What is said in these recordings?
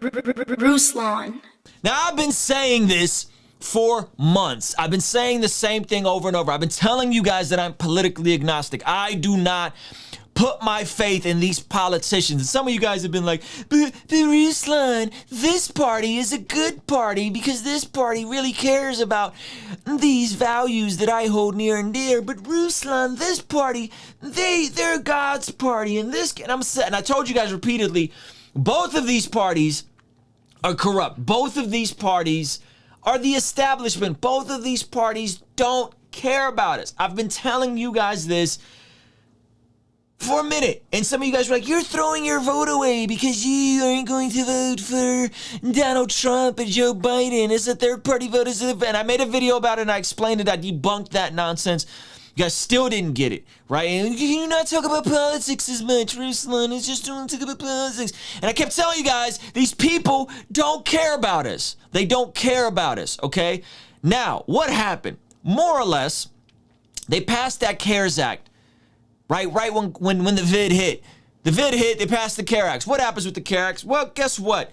Ruslan. Now, I've been saying this for months. I've been saying the same thing over and over. I've been telling you guys that I'm politically agnostic. I do not put my faith in these politicians. And some of you guys have been like, but Ruslan, this party is a good party because this party really cares about these values that I hold near and dear. But Ruslan, this party, they're God's party. And I told you guys repeatedly, both of these parties are corrupt. Both of these parties are the establishment. Both of these parties don't care about us. I've been telling you guys this for a minute. And some of you guys were like, you're throwing your vote away because you aren't going to vote for Donald Trump and Joe Biden. It's a third party vote. And I made a video about it and I explained it. I debunked that nonsense. You guys still didn't get it, right? And you not talk about politics as much, Ruslan. It's just don't talk about politics. And I kept telling you guys, these people don't care about us. They don't care about us, okay? Now, what happened? More or less, they passed that CARES Act, right when the vid hit. The vid hit, they passed the CARES Act. What happens with the CARES Act? Well, guess what?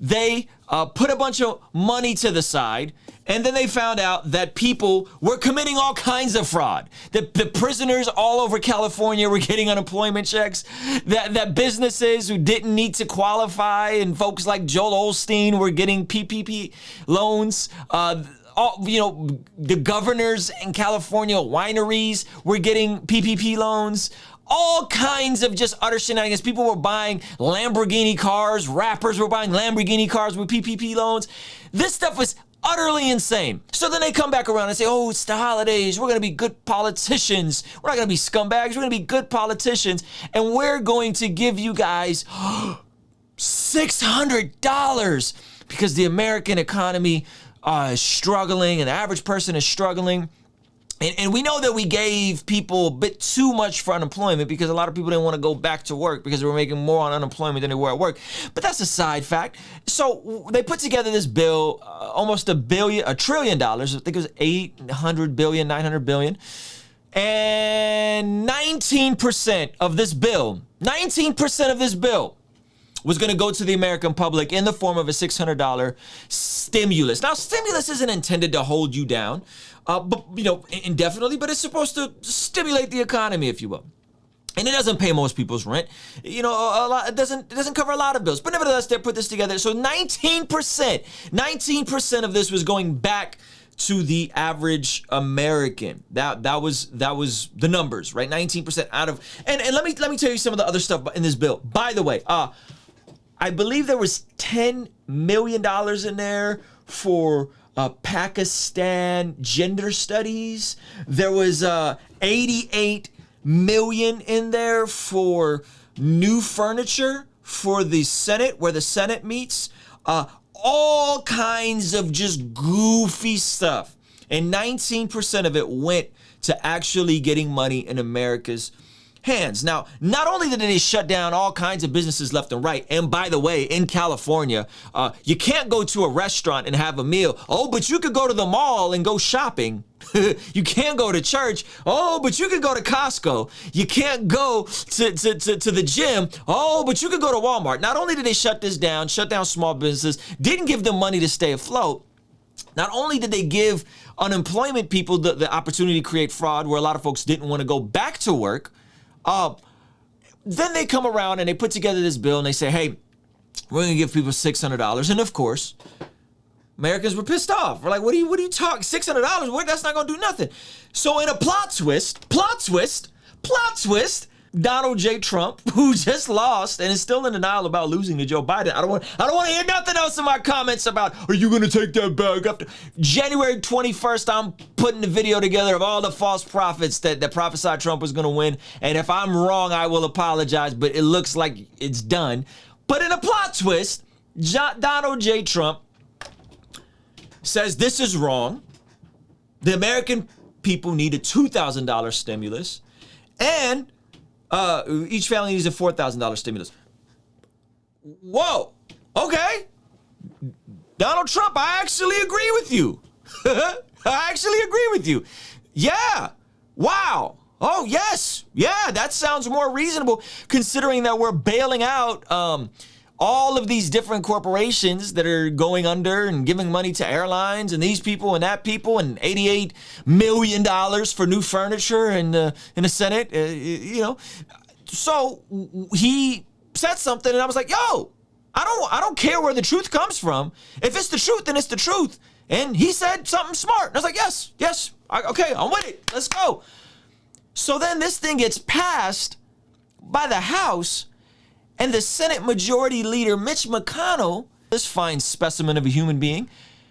They put a bunch of money to the side, and then they found out that people were committing all kinds of fraud. The prisoners all over California were getting unemployment checks. That businesses who didn't need to qualify and folks like Joel Osteen were getting PPP loans. The governors in California, wineries were getting PPP loans. All kinds of just utter shenanigans. People were buying Lamborghini cars. Rappers were buying Lamborghini cars with PPP loans. This stuff was utterly insane. So then they come back around and say, oh, it's the holidays. We're going to be good politicians. We're not going to be scumbags. We're going to be good politicians. And we're going to give you guys $600 because the American economy is struggling and the average person is struggling. And we know that we gave people a bit too much for unemployment because a lot of people didn't want to go back to work because they were making more on unemployment than they were at work. But that's a side fact. So they put together this bill, almost $1 trillion. I think it was 800 billion, 900 billion. And 19% of this bill was going to go to the American public in the form of a $600 stimulus. Now, stimulus isn't intended to hold you down, but indefinitely, but it's supposed to stimulate the economy, if you will. And it doesn't pay most people's rent. A lot. It doesn't cover a lot of bills. But nevertheless, they put this together. So 19% of this was going back to the average American. That was the numbers, right? 19% out of. And let me tell you some of the other stuff in this bill. By the way, I believe there was $10 million in there for Pakistan gender studies. There was 88 million in there for new furniture for the Senate, where the Senate meets. All kinds of just goofy stuff. And 19% of it went to actually getting money in America's hands. Now, not only did they shut down all kinds of businesses left and right, and by the way, in California, you can't go to a restaurant and have a meal. Oh, but you could go to the mall and go shopping. You can't go to church. Oh, but you could go to Costco. You can't go to the gym. Oh, but you could go to Walmart. Not only did they shut down small businesses, didn't give them money to stay afloat. Not only did they give unemployment people the opportunity to create fraud where a lot of folks didn't want to go back to work, then they come around and they put together this bill and they say, hey, we're going to give people $600. And of course, Americans were pissed off. We're like, what are you talking? $600? That's not going to do nothing. So in a plot twist, Donald J. Trump, who just lost and is still in denial about losing to Joe Biden. I don't want to hear nothing else in my comments about, are you going to take that back? After January 21st, I'm putting the video together of all the false prophets that prophesied Trump was going to win. And if I'm wrong, I will apologize, but it looks like it's done. But in a plot twist, Donald J. Trump says this is wrong. The American people need a $2,000 stimulus, and each family needs a $4,000 stimulus. Whoa, okay. Donald Trump, I actually agree with you. Yeah, wow. Oh, yes. Yeah, that sounds more reasonable considering that we're bailing out all of these different corporations that are going under and giving money to airlines and these people and that people and $88 million for new furniture in the Senate, So he said something and I was like, yo, I don't care where the truth comes from. If it's the truth, then it's the truth. And he said something smart. And I was like, yes, okay, I'm with it. Let's go. So then this thing gets passed by the House, and the Senate Majority Leader, Mitch McConnell, this fine specimen of a human being,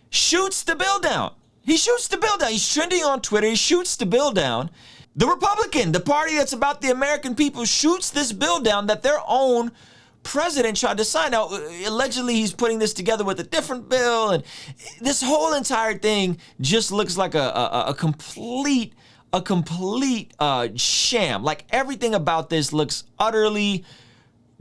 shoots the bill down. He shoots the bill down. He's trending on Twitter. He shoots the bill down. The Republican, the party that's about the American people, shoots this bill down that their own president tried to sign. Now, allegedly, he's putting this together with a different bill, and this whole entire thing just looks like a complete sham. Like, everything about this looks utterly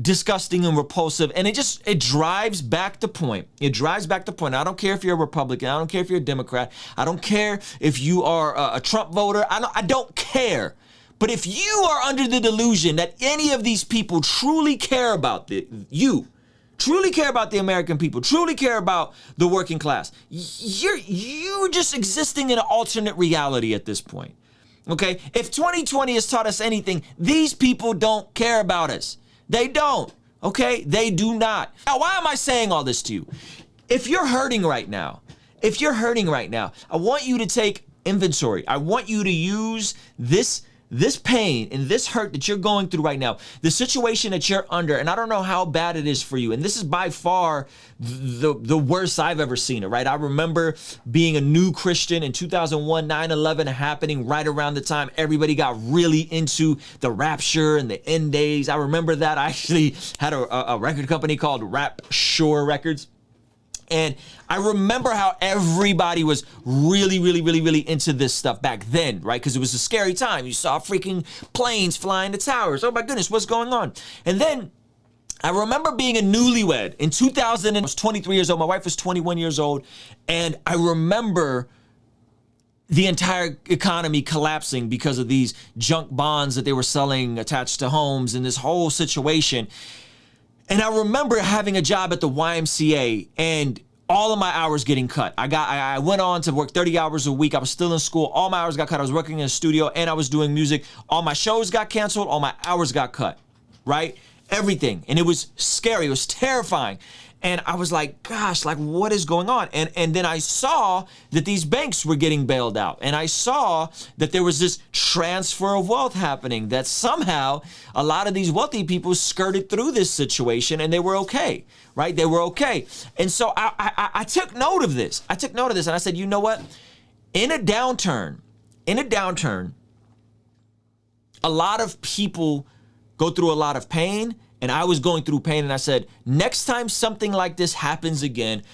disgusting and repulsive, and it drives back the point. It drives back the point. I don't care if you're a Republican. I don't care if you're a Democrat. I don't care if you are a Trump voter. I don't care. But if you are under the delusion that any of these people truly care about truly care about the American people, truly care about the working class, you're just existing in an alternate reality at this point. Okay? If 2020 has taught us anything, these people don't care about us. They don't. Okay? They do not. Now, why am I saying all this to you? If you're hurting right now, I want you to take inventory. I want you to use this pain and this hurt that you're going through right now, the situation that you're under, and I don't know how bad it is for you. And this is by far the worst I've ever seen it, right? I remember being a new Christian in 2001, 9/11 happening right around the time everybody got really into the rapture and the end days. I remember that. I actually had a record company called Rap Shore Records. And I remember how everybody was really into this stuff back then, right? Because it was a scary time. You saw freaking planes flying to towers. Oh my goodness, what's going on? And then I remember being a newlywed in 2000. I was 23 years old. My wife was 21 years old. And I remember the entire economy collapsing because of these junk bonds that they were selling attached to homes and this whole situation. And I remember having a job at the YMCA and all of my hours getting cut. I went on to work 30 hours a week. I was still in school. All my hours got cut. I was working in a studio and I was doing music. All my shows got canceled. All my hours got cut, right? Everything. And it was scary. It was terrifying. And I was like, gosh, like what is going on? And then I saw that these banks were getting bailed out. And I saw that there was this transfer of wealth happening, that somehow a lot of these wealthy people skirted through this situation and they were okay, right? They were okay. And so I took note of this. And I said, you know what? In a downturn, a lot of people go through a lot of pain. And I was going through pain, and I said, next time something like this happens again,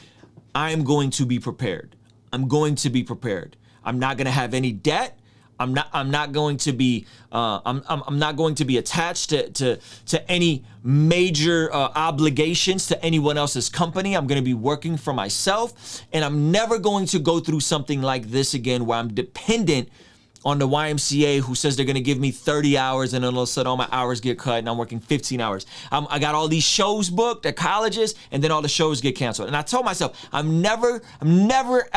I'm going to be prepared. I'm going to be prepared. I'm not going to have any debt. I'm not going to be I'm not going to be attached to any major obligations to anyone else's company. I'm going to be working for myself, and I'm never going to go through something like this again where I'm dependent on the YMCA, who says they're gonna give me 30 hours and then all of a sudden all my hours get cut and I'm working 15 hours. I got all these shows booked at colleges and then all the shows get canceled. And I told myself, I'm never, ever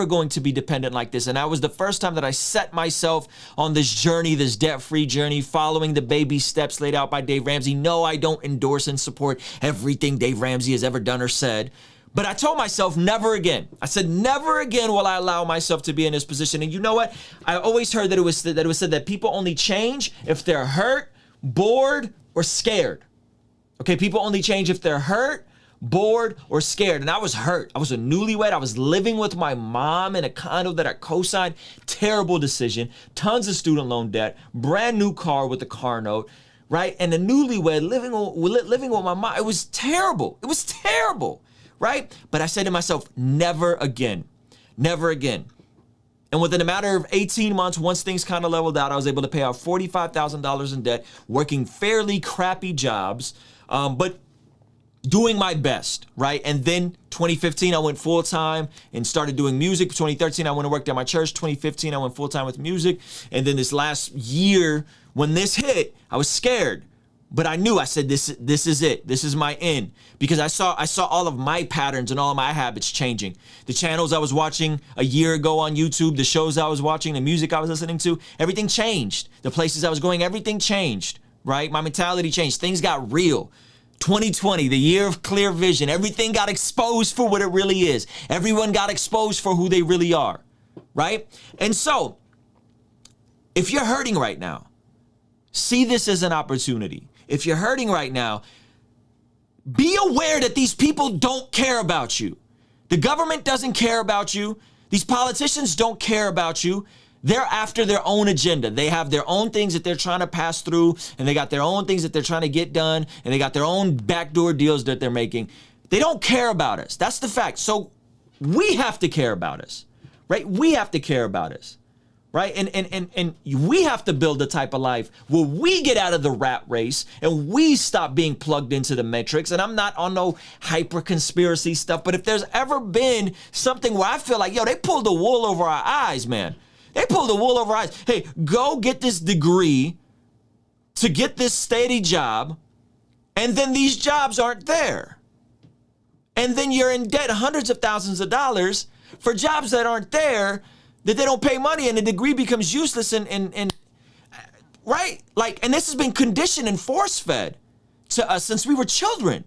going to be dependent like this. And that was the first time that I set myself on this journey, this debt-free journey, following the baby steps laid out by Dave Ramsey. No, I don't endorse and support everything Dave Ramsey has ever done or said. But I told myself, never again. I said, never again will I allow myself to be in this position. And you know what? I always heard that it was said that people only change if they're hurt, bored, or scared. Okay, people only change if they're hurt, bored, or scared. And I was hurt. I was a newlywed. I was living with my mom in a condo that I co-signed. Terrible decision. Tons of student loan debt. Brand new car with a car note. Right? And a newlywed living with my mom. It was terrible. It was terrible. Right? But I said to myself, never again, never again. And within a matter of 18 months, once things kind of leveled out, I was able to pay out $45,000 in debt, working fairly crappy jobs, but doing my best, right? And then 2015, I went full time and started doing music. 2013, I went and worked at my church. 2015, I went full time with music. And then this last year, when this hit, I was scared. But I knew, I said, this is it. This is my end. Because I saw all of my patterns and all of my habits changing. The channels I was watching a year ago on YouTube, the shows I was watching, the music I was listening to, everything changed. The places I was going, everything changed, right? My mentality changed. Things got real. 2020, the year of clear vision, everything got exposed for what it really is. Everyone got exposed for who they really are, right? And so, if you're hurting right now, see this as an opportunity. If you're hurting right now, be aware that these people don't care about you. The government doesn't care about you. These politicians don't care about you. They're after their own agenda. They have their own things that they're trying to pass through, and they got their own things that they're trying to get done, and they got their own backdoor deals that they're making. They don't care about us. That's the fact. So we have to care about us, right? We have to care about us. Right? And we have to build a type of life where we get out of the rat race and we stop being plugged into the matrix. And I'm not on no hyper conspiracy stuff, but if there's ever been something where I feel like, yo, they pulled the wool over our eyes, man. They pulled the wool over our eyes. Hey, go get this degree to get this steady job, and then these jobs aren't there. And then you're in debt hundreds of thousands of dollars for jobs that aren't there, that they don't pay money, and the degree becomes useless and right? Like, and this has been conditioned and force-fed to us since we were children,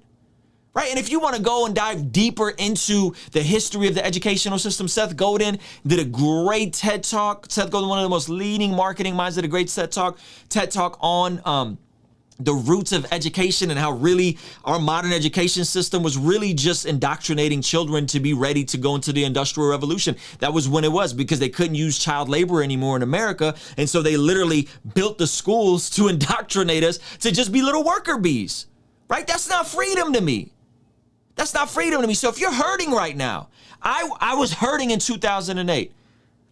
right? And if you want to go and dive deeper into the history of the educational system, Seth Godin did a great TED Talk. Seth Godin, one of the most leading marketing minds, did a great TED Talk on the roots of education and how really our modern education system was really just indoctrinating children to be ready to go into the Industrial Revolution. That was when it was, because they couldn't use child labor anymore in America. And so they literally built the schools to indoctrinate us to just be little worker bees, right? That's not freedom to me. That's not freedom to me. So if you're hurting right now, I was hurting in 2008.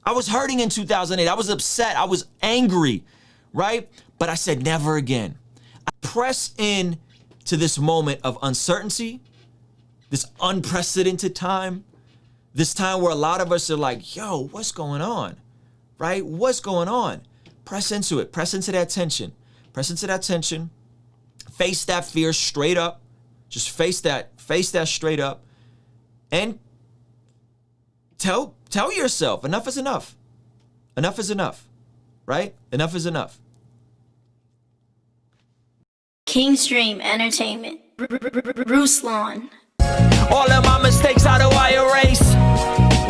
I was hurting in 2008. I was upset. I was angry, right? But I said, never again. I press in to this moment of uncertainty, this unprecedented time, this time where a lot of us are like, yo, what's going on, right? What's going on? Press into it. Press into that tension. Press into that tension. Face that fear straight up. Just face that straight up. And tell yourself, enough is enough. Enough is enough, right? Enough is enough. Kingstream Entertainment. Ruslan. All of my mistakes, how do I erase?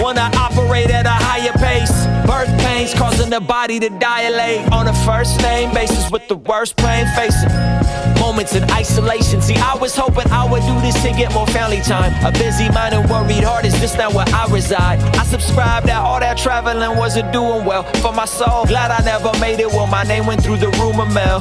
Wanna operate at a higher pace. Birth pains causing the body to dilate. On a first name basis with the worst pain facing. Moments in isolation. See, I was hoping I would do this to get more family time. A busy mind and worried heart is just not where I reside. I subscribed that all that traveling wasn't doing well for my soul. Glad I never made it when my name went through the rumor mill.